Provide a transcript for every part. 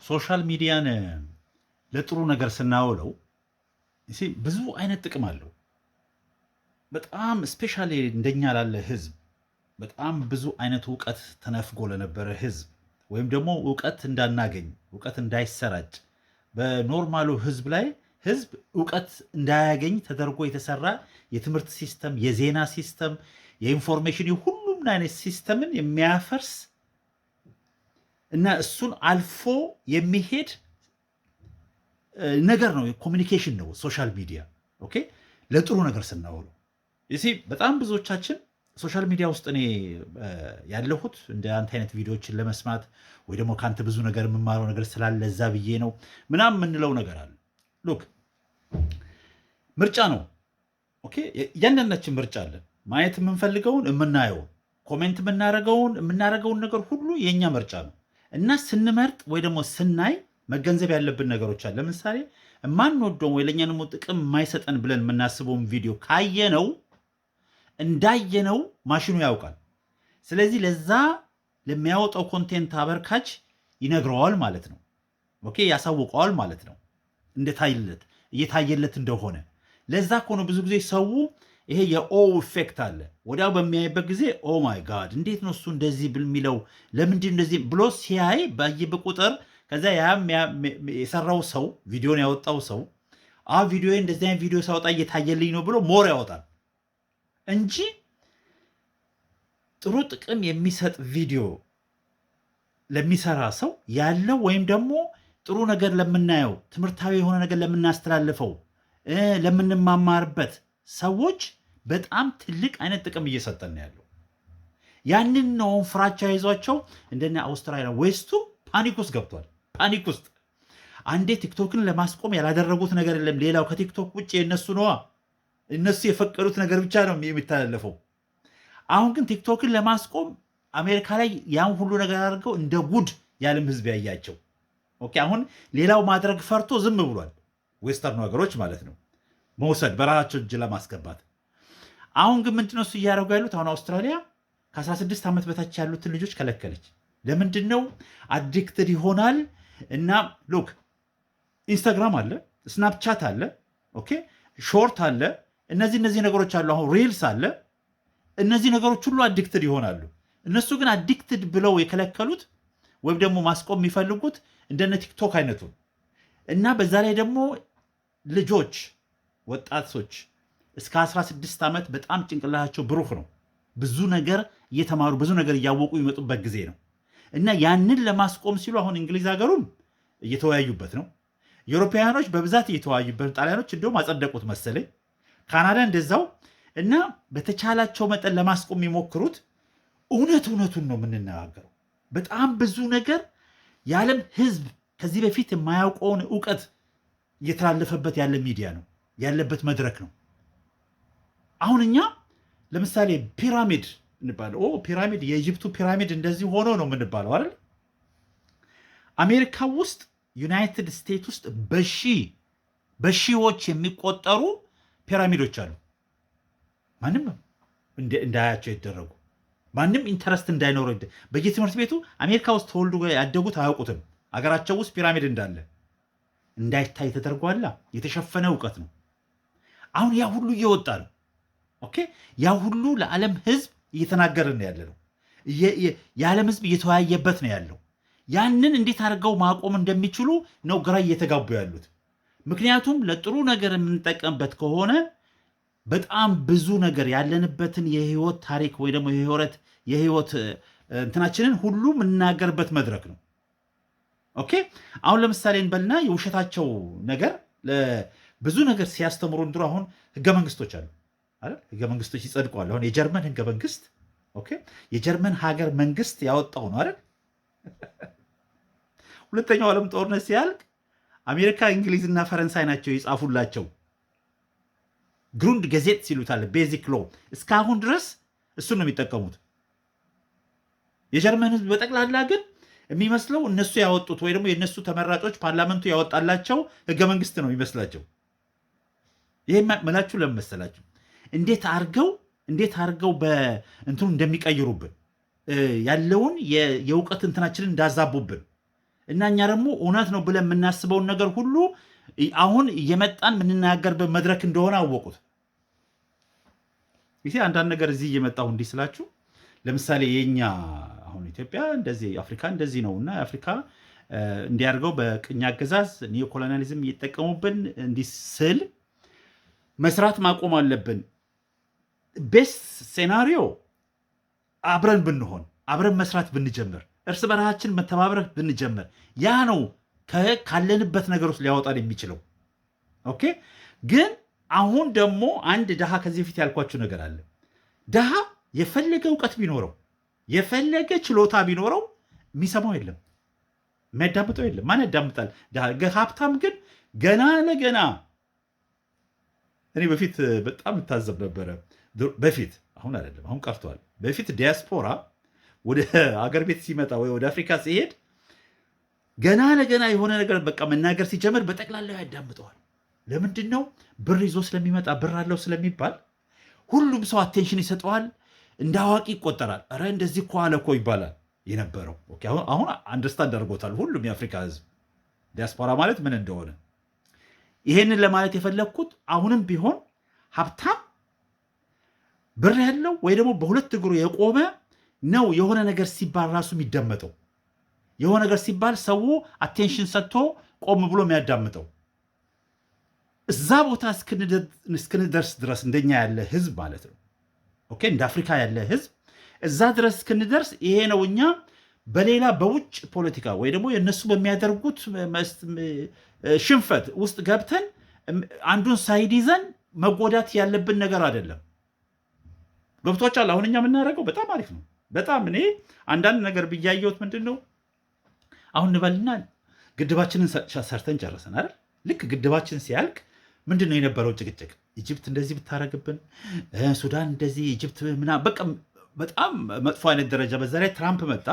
ሶሻል ሚዲያን ለጥሩ ነገር ስናውለው ብዙ አይነት ጥቅም አለው። በጣም ስፔሻሊ እንደኛ ላለ ህዝብ በጣም ብዙ አይነት እውቀት ተነፍጎ ለነበረ ህዝብ ወይም ደግሞ እውቀት እንዳናገኝ እውቀት እንዳይሰራጭ በኖርማሉ ህዝብ ላይ ህዝብ እውቀት እንዳያገኝ ተደርጎ የተሰራ የትምህርት ሲስተም፣ የዜና ሲስተም፣ የኢንፎርሜሽን ሁሉም አይነት ሲስተምን የሚያፈርስ እና እሱን አልፎ የሚሄድ ነገር ነው። ኮሚኒኬሽን ነው ሶሻል ሚዲያ። ኦኬ፣ ለጥሩ ነገር ስናውለው በጣም ብዙዎቻችን ሶሻል ሚዲያ ውስጥ እኔ ያለሁት እንደ አንተ አይነት ቪዲዮዎችን ለመስማት ወይ ደግሞ ከአንተ ብዙ ነገር የምማረው ነገር ስላለ እዛ ብዬ ነው ምናምን የምንለው ነገር አለ። ሉክ ምርጫ ነው። ኦኬ፣ እያንዳንዳችን ምርጫ አለን። ማየት የምንፈልገውን የምናየውን፣ ኮሜንት የምናደርገውን ነገር ሁሉ የእኛ ምርጫ ነው እና ስንመርጥ ወይ ደግሞ ስናይ መገንዘብ ያለብን ነገሮች አለ። ለምሳሌ የማንወደውን ወይ ለእኛ ደግሞ ጥቅም የማይሰጠን ብለን የምናስበውን ቪዲዮ ካየነው እንዳየነው ማሽኑ ያውቃል። ስለዚህ ለዛ ለሚያወጣው ኮንቴንት አበርካች ይነግረዋል ማለት ነው። ኦኬ፣ ያሳውቀዋል ማለት ነው እየታየለት እንደሆነ። ለዛ ከሆነ ብዙ ጊዜ ሰው ይሄ የኦ ኢፌክት አለ። ወዲያው በሚያይበት ጊዜ ኦ ማይ ጋድ እንዴት ነው እሱ እንደዚህ የሚለው ለምንድን እንደዚህ ብሎ ሲያይ ባየበ ቁጥር ከዛ የሰራው ሰው ቪዲዮን ያወጣው ሰው ቪዲዮ እንደዚህ አይነት ቪዲዮ ሳወጣ እየታየልኝ ነው ብሎ ሞር ያወጣል እንጂ ጥሩ ጥቅም የሚሰጥ ቪዲዮ ለሚሰራ ሰው ያለው ወይም ደግሞ ጥሩ ነገር ለምናየው ትምህርታዊ የሆነ ነገር ለምናስተላልፈው ለምንማማርበት ሰዎች በጣም ትልቅ አይነት ጥቅም እየሰጠን ያለው ያንን ነው። ፍራቻ ይዟቸው እንደነ አውስትራሊያ ዌስቱ ፓኒክ ውስጥ ገብቷል። ፓኒክ ውስጥ አንዴ ቲክቶክን ለማስቆም ያላደረጉት ነገር የለም። ሌላው ከቲክቶክ ውጭ የነሱ ነዋ። እነሱ የፈቀዱት ነገር ብቻ ነው የሚተላለፈው። አሁን ግን ቲክቶክን ለማስቆም አሜሪካ ላይ ያን ሁሉ ነገር አድርገው እንደ ጉድ የዓለም ህዝብ ያያቸው። ኦኬ፣ አሁን ሌላው ማድረግ ፈርቶ ዝም ብሏል። ዌስተርን ሀገሮች ማለት ነው መውሰድ በራሳቸው እጅ ለማስገባት። አሁን ግን ምንድነው እሱ እያደረጉ ያሉት? አሁን አውስትራሊያ ከ16 ዓመት በታች ያሉትን ልጆች ከለከለች። ለምንድን ነው? አዲክትድ ይሆናል እና ሉክ ኢንስታግራም አለ፣ ስናፕቻት አለ፣ ኦኬ ሾርት አለ፣ እነዚህ ነገሮች አሉ። አሁን ሪልስ አለ። እነዚህ ነገሮች ሁሉ አዲክትድ ይሆናሉ። እነሱ ግን አዲክትድ ብለው የከለከሉት ወይም ደግሞ ማስቆም የሚፈልጉት እንደነ ቲክቶክ አይነቱን እና በዛ ላይ ደግሞ ልጆች ወጣቶች እስከ 16 ዓመት በጣም ጭንቅላታቸው ብሩህ ነው። ብዙ ነገር እየተማሩ ብዙ ነገር እያወቁ ይመጡበት ጊዜ ነው እና ያንን ለማስቆም ሲሉ አሁን እንግሊዝ ሀገሩም እየተወያዩበት ነው። ዩሮፓውያኖች በብዛት እየተወያዩበት፣ ጣሊያኖች እንደውም አጸደቁት መሰለኝ፣ ካናዳ እንደዛው። እና በተቻላቸው መጠን ለማስቆም የሚሞክሩት እውነቱን ነው የምንነጋገረው። በጣም ብዙ ነገር የዓለም ህዝብ ከዚህ በፊት የማያውቀውን እውቀት እየተላለፈበት ያለ ሚዲያ ነው ያለበት መድረክ ነው። አሁን እኛ ለምሳሌ ፒራሚድ እንባለው፣ ፒራሚድ የኢጅፕቱ ፒራሚድ እንደዚህ ሆኖ ነው የምንባለው አይደል? አሜሪካ ውስጥ ዩናይትድ ስቴትስ ውስጥ በሺዎች የሚቆጠሩ ፒራሚዶች አሉ። ማንም እንዳያቸው ይደረጉ፣ ማንም ኢንተረስት እንዳይኖረው በየትምህርት ቤቱ አሜሪካ ውስጥ ተወልዶ ያደጉት አያውቁትም አገራቸው ውስጥ ፒራሚድ እንዳለ እንዳይታይ ተደርጓላ። የተሸፈነ እውቀት ነው። አሁን ያ ሁሉ እየወጣ ነው። ኦኬ፣ ያ ሁሉ ለዓለም ህዝብ እየተናገርን ያለ ነው። የዓለም ህዝብ እየተወያየበት ነው ያለው። ያንን እንዴት አድርገው ማቆም እንደሚችሉ ነው ግራ እየተጋቡ ያሉት። ምክንያቱም ለጥሩ ነገር የምንጠቀምበት ከሆነ በጣም ብዙ ነገር ያለንበትን የህይወት ታሪክ ወይ ደግሞ የህይወት እንትናችንን ሁሉ የምናገርበት መድረክ ነው። ኦኬ፣ አሁን ለምሳሌ እንበልና የውሸታቸው ነገር ብዙ ነገር ሲያስተምሩ ድሮ አሁን ህገ መንግስቶች አሉ አይደል? ህገ መንግስቶች ይጸድቋል። አሁን የጀርመን ህገ መንግስት ኦኬ፣ የጀርመን ሀገር መንግስት ያወጣው ነው አይደል? ሁለተኛው ዓለም ጦርነት ሲያልቅ አሜሪካ፣ እንግሊዝና ፈረንሳይ ናቸው የጻፉላቸው። ግሩንድ ገዜት ሲሉታል፣ ቤዚክ ሎ። እስካሁን ድረስ እሱን ነው የሚጠቀሙት። የጀርመን ህዝብ በጠቅላላ ግን የሚመስለው እነሱ ያወጡት ወይ ደግሞ የእነሱ ተመራጮች ፓርላመንቱ ያወጣላቸው ህገ መንግስት ነው የሚመስላቸው። ይህ መላችሁ ለምን መሰላችሁ? እንዴት አድርገው በእንትኑ እንደሚቀይሩብን ያለውን የእውቀት እንትናችንን እንዳዛቡብን እና እኛ ደግሞ እውነት ነው ብለን የምናስበውን ነገር ሁሉ አሁን እየመጣን የምንናገርበት መድረክ እንደሆነ አወቁት። ይሄ አንዳንድ ነገር እዚህ እየመጣሁ እንዲህ ስላችሁ ለምሳሌ የኛ አሁን ኢትዮጵያ እንደዚህ አፍሪካ እንደዚህ ነው እና አፍሪካ እንዲያርገው በቅኝ አገዛዝ ኒዮኮሎኒያሊዝም እየተጠቀሙብን እንዲህ ስል መስራት ማቆም አለብን። ቤስት ሴናሪዮ አብረን ብንሆን፣ አብረን መስራት ብንጀምር፣ እርስ በራሳችን መተባበር ብንጀምር ያ ነው ካለንበት ነገር ውስጥ ሊያወጣን የሚችለው። ኦኬ። ግን አሁን ደግሞ አንድ ድሃ ከዚህ በፊት ያልኳችሁ ነገር አለ። ድሃ የፈለገ እውቀት ቢኖረው የፈለገ ችሎታ ቢኖረው የሚሰማው የለም፣ የሚያዳምጠው የለም። ማን ያዳምጣል? ሀብታም ግን ገና ለገና እኔ በፊት በጣም እታዘብ ነበረ። በፊት አሁን አይደለም፣ አሁን ቀርቷል። በፊት ዲያስፖራ ወደ አገር ቤት ሲመጣ ወይ ወደ አፍሪካ ሲሄድ ገና ለገና የሆነ ነገር በቃ መናገር ሲጀምር በጠቅላላው ያዳምጠዋል። ለምንድን ነው? ብር ይዞ ስለሚመጣ፣ ብር አለው ስለሚባል ሁሉም ሰው አቴንሽን ይሰጠዋል። እንደ አዋቂ ይቆጠራል። ኧረ እንደዚህ እኮ አለ እኮ ይባላል የነበረው። አሁን አንደርስታንድ አድርጎታል ሁሉም የአፍሪካ ህዝብ ዲያስፖራ ማለት ምን እንደሆነ። ይሄንን ለማለት የፈለግኩት አሁንም ቢሆን ሀብታም ብር ያለው ወይ ደግሞ በሁለት እግሩ የቆመ ነው የሆነ ነገር ሲባል ራሱ የሚደመጠው። የሆነ ነገር ሲባል ሰው አቴንሽን ሰጥቶ ቆም ብሎ የሚያዳምጠው። እዛ ቦታ እስክንደርስ ድረስ እንደኛ ያለ ህዝብ ማለት ነው። ኦኬ፣ እንደ አፍሪካ ያለ ህዝብ እዛ ድረስ እስክንደርስ ይሄ ነው እኛ በሌላ በውጭ ፖለቲካ ወይ ደግሞ የእነሱ በሚያደርጉት ሽንፈት ውስጥ ገብተን አንዱን ሳይድ ይዘን መጎዳት ያለብን ነገር አይደለም። ገብቷችኋል? አሁን እኛ የምናደርገው በጣም አሪፍ ነው። በጣም እኔ አንዳንድ ነገር ብያየሁት ምንድን ነው አሁን እንበልና ግድባችንን ሰርተን ጨረሰን አይደል? ልክ ግድባችን ሲያልቅ ምንድን ነው የነበረው ጭቅጭቅ? ኢጅፕት እንደዚህ ብታረግብን፣ ሱዳን እንደዚህ፣ ኢጅፕት ምናምን በቃ በጣም መጥፎ አይነት ደረጃ። በዛ ላይ ትራምፕ መጣ።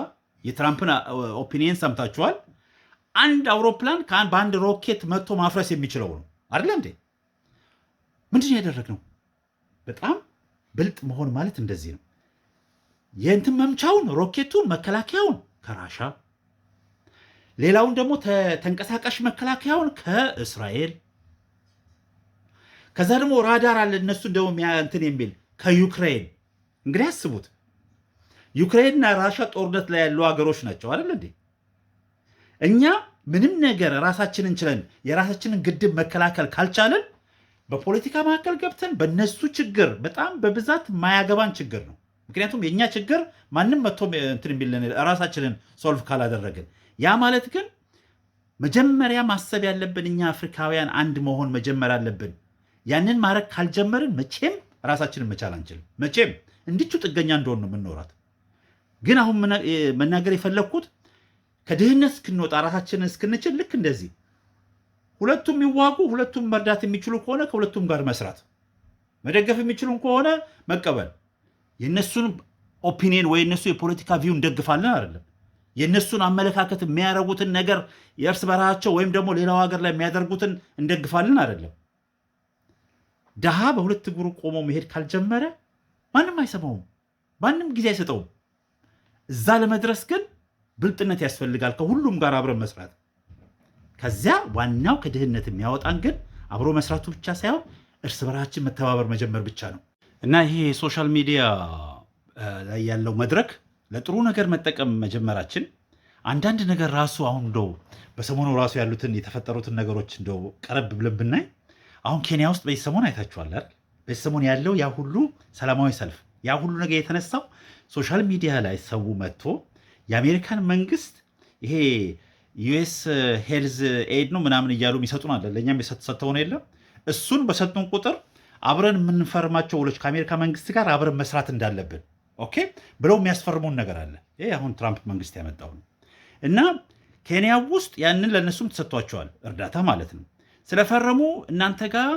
የትራምፕን ኦፒኒየን ሰምታችኋል። አንድ አውሮፕላን በአንድ ሮኬት መጥቶ ማፍረስ የሚችለው ነው አይደለ እንዴ? ምንድን ነው ያደረግነው? በጣም ብልጥ መሆን ማለት እንደዚህ ነው። የእንትን መምቻውን ሮኬቱን መከላከያውን ከራሻ፣ ሌላውን ደግሞ ተንቀሳቃሽ መከላከያውን ከእስራኤል፣ ከዛ ደግሞ ራዳር አለ እነሱ ደግሞ እንትን የሚል ከዩክሬን። እንግዲህ አስቡት፣ ዩክሬንና ራሻ ጦርነት ላይ ያሉ ሀገሮች ናቸው አይደል እንዴ? እኛ ምንም ነገር ራሳችንን ችለን የራሳችንን ግድብ መከላከል ካልቻለን በፖለቲካ መካከል ገብተን በነሱ ችግር በጣም በብዛት ማያገባን ችግር ነው። ምክንያቱም የእኛ ችግር ማንም መጥቶ እንትን የሚለን ራሳችንን ሶልቭ ካላደረግን። ያ ማለት ግን መጀመሪያ ማሰብ ያለብን እኛ አፍሪካውያን አንድ መሆን መጀመር አለብን። ያንን ማድረግ ካልጀመርን መቼም ራሳችንን መቻል አንችልም። መቼም እንዲቹ ጥገኛ እንደሆን ነው የምንኖራት። ግን አሁን መናገር የፈለግኩት ከድህነት እስክንወጣ ራሳችንን እስክንችል ልክ እንደዚህ ሁለቱም ይዋጉ፣ ሁለቱም መርዳት የሚችሉ ከሆነ ከሁለቱም ጋር መስራት፣ መደገፍ የሚችሉ ከሆነ መቀበል። የእነሱን ኦፒኒየን ወይ እነሱ የፖለቲካ ቪው እንደግፋለን አይደለም። የእነሱን አመለካከት የሚያደርጉትን ነገር የእርስ በራቸው ወይም ደግሞ ሌላው ሀገር ላይ የሚያደርጉትን እንደግፋለን አይደለም። ድሃ በሁለት እግሩ ቆሞ መሄድ ካልጀመረ ማንም አይሰማውም፣ ማንም ጊዜ አይሰጠውም። እዛ ለመድረስ ግን ብልጥነት ያስፈልጋል፣ ከሁሉም ጋር አብረን መስራት። ከዚያ ዋናው ከድህነት የሚያወጣን ግን አብሮ መስራቱ ብቻ ሳይሆን እርስ በራችን መተባበር መጀመር ብቻ ነው። እና ይሄ ሶሻል ሚዲያ ላይ ያለው መድረክ ለጥሩ ነገር መጠቀም መጀመራችን አንዳንድ ነገር ራሱ አሁን እንደው በሰሞኑ ራሱ ያሉትን የተፈጠሩትን ነገሮች እንደው ቀረብ ብለን ብናይ አሁን ኬንያ ውስጥ በዚህ ሰሞን አይታችኋል አይደል? በዚህ ሰሞን ያለው ያ ሁሉ ሰላማዊ ሰልፍ ያ ሁሉ ነገር የተነሳው ሶሻል ሚዲያ ላይ ሰው መጥቶ የአሜሪካን መንግስት ይሄ ዩኤስ ሄልዝ ኤድ ነው ምናምን እያሉ የሚሰጡን አለ፣ ለእኛም ሰጥተውን የለም። እሱን በሰጡን ቁጥር አብረን የምንፈርማቸው ውሎች ከአሜሪካ መንግስት ጋር አብረን መስራት እንዳለብን ኦኬ ብለው የሚያስፈርሙን ነገር አለ። ይሄ አሁን ትራምፕ መንግስት ያመጣው ነው። እና ኬንያ ውስጥ ያንን ለእነሱም ተሰጥቷቸዋል፣ እርዳታ ማለት ነው። ስለፈረሙ እናንተ ጋር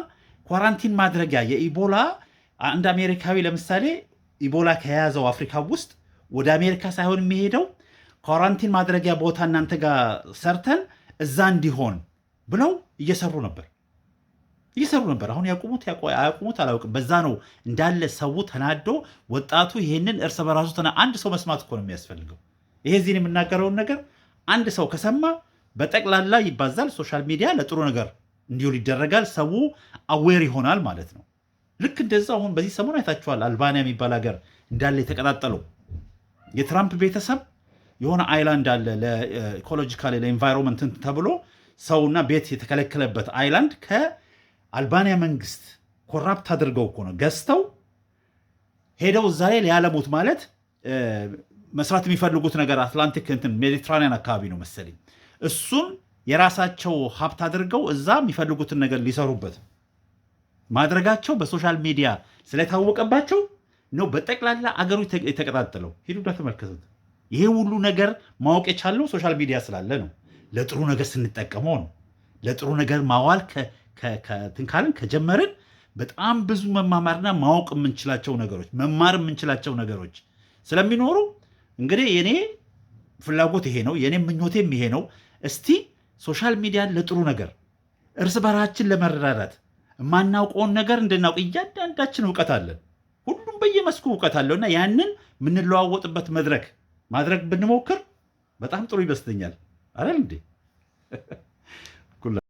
ኳራንቲን ማድረጊያ የኢቦላ አንድ አሜሪካዊ ለምሳሌ ኢቦላ ከያዘው አፍሪካ ውስጥ ወደ አሜሪካ ሳይሆን የሚሄደው ኳራንቲን ማድረጊያ ቦታ እናንተ ጋር ሰርተን እዛ እንዲሆን ብለው እየሰሩ ነበር። አሁን ያቁሙት አላውቅም። በዛ ነው እንዳለ ሰው ተናዶ ወጣቱ ይሄንን እርስ በራሱ አንድ ሰው መስማት እኮ ነው የሚያስፈልገው። ይሄ እዚህን የምናገረውን ነገር አንድ ሰው ከሰማ በጠቅላላ ይባዛል። ሶሻል ሚዲያ ለጥሩ ነገር እንዲውል ይደረጋል። ሰው አዌር ይሆናል ማለት ነው። ልክ እንደዛ አሁን በዚህ ሰሞን አይታችኋል። አልባንያ የሚባል ሀገር እንዳለ የተቀጣጠለው የትራምፕ ቤተሰብ የሆነ አይላንድ አለ ለኢኮሎጂካል ለኢንቫይሮንመንት ተብሎ ሰውና ቤት የተከለከለበት አይላንድ ከአልባንያ መንግስት ኮራፕት አድርገው እኮ ነው ገዝተው ሄደው እዛ ላይ ሊያለሙት ማለት መስራት የሚፈልጉት ነገር አትላንቲክ እንትን ሜዲትራኒያን አካባቢ ነው መሰለኝ። እሱን የራሳቸው ሀብት አድርገው እዛ የሚፈልጉትን ነገር ሊሰሩበት ማድረጋቸው በሶሻል ሚዲያ ስለታወቀባቸው ነው በጠቅላላ አገሩ የተቀጣጠለው። ሂዱና ተመልከቱት። ይሄ ሁሉ ነገር ማወቅ የቻለው ሶሻል ሚዲያ ስላለ ነው። ለጥሩ ነገር ስንጠቀመው ነው። ለጥሩ ነገር ማዋል ከትንካልን ከጀመርን በጣም ብዙ መማማርና ማወቅ የምንችላቸው ነገሮች መማር የምንችላቸው ነገሮች ስለሚኖሩ እንግዲህ የኔ ፍላጎት ይሄ ነው፣ የኔ ምኞቴም ይሄ ነው። እስቲ ሶሻል ሚዲያን ለጥሩ ነገር እርስ በራችን ለመረዳዳት የማናውቀውን ነገር እንድናውቅ እያንዳንዳችን እውቀት አለን። ሁሉም በየመስኩ እውቀት አለውና ያንን የምንለዋወጥበት መድረክ ማድረግ ብንሞክር በጣም ጥሩ ይመስለኛል። አይደል እንዴ?